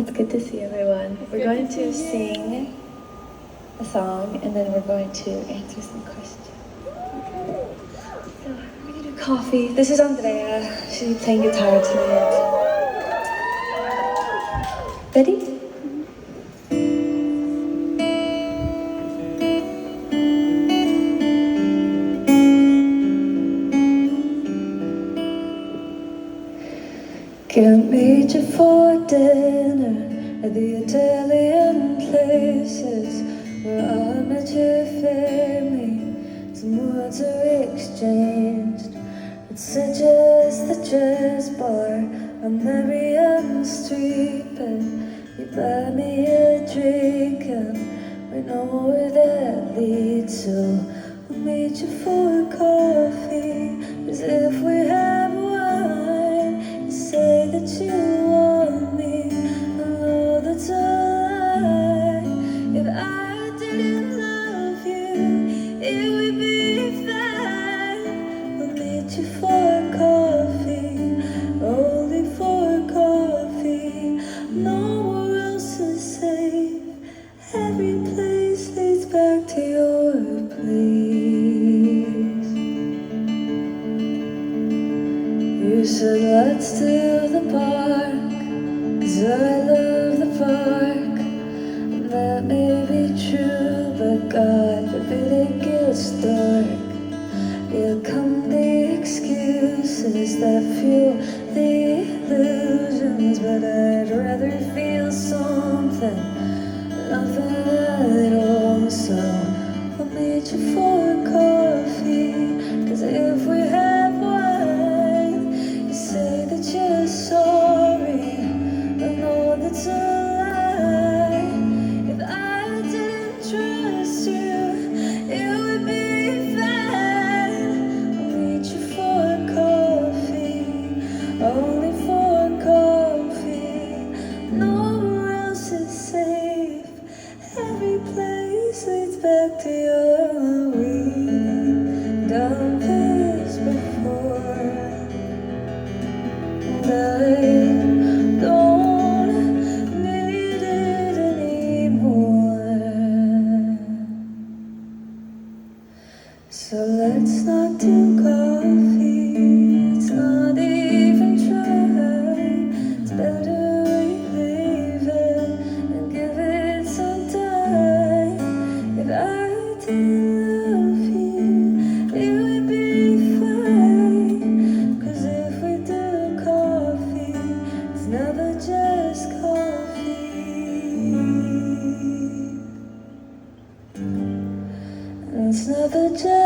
It's good to see everyone. We're going to sing a song and then we're going to answer some questions. So we're gonna do coffee. This is Andrea. She's playing guitar tonight. Ready? Can't meet you for dinner at the Italian places where I met your family. Some words are exchanged at such as the jazz bar on Marion Street. But you buy me a drink and we know where that leads. So we'll meet you for coffee as if we have wine. You say that you want me, I know that's a lie. If I didn't love you, it would be fine. We'll meet you for coffee, only for coffee. Nowhere else is safe. Every place leads back to your place. You said let's do the park, 'cause I love the park. And that may be true, but God forbid it gets dark. Here come the excuses that fuel the illusions, but I'd rather feel something, nothing at all. So we'll meet you for coffee, 'cause if we have wine, you say that you're sorry, I know that's a lie. If I didn't trust you, it would be fine. I'll meet you for coffee, only for coffee. Nowhere else is safe. Every place leads back to your we've done this before. And I don't need it anymore. So let's not do coffee. It's not even try. It's better we leave it and give it some time. If I didn't love you, it would be fine. 'Cause if we do coffee, it's never just coffee. And it's never just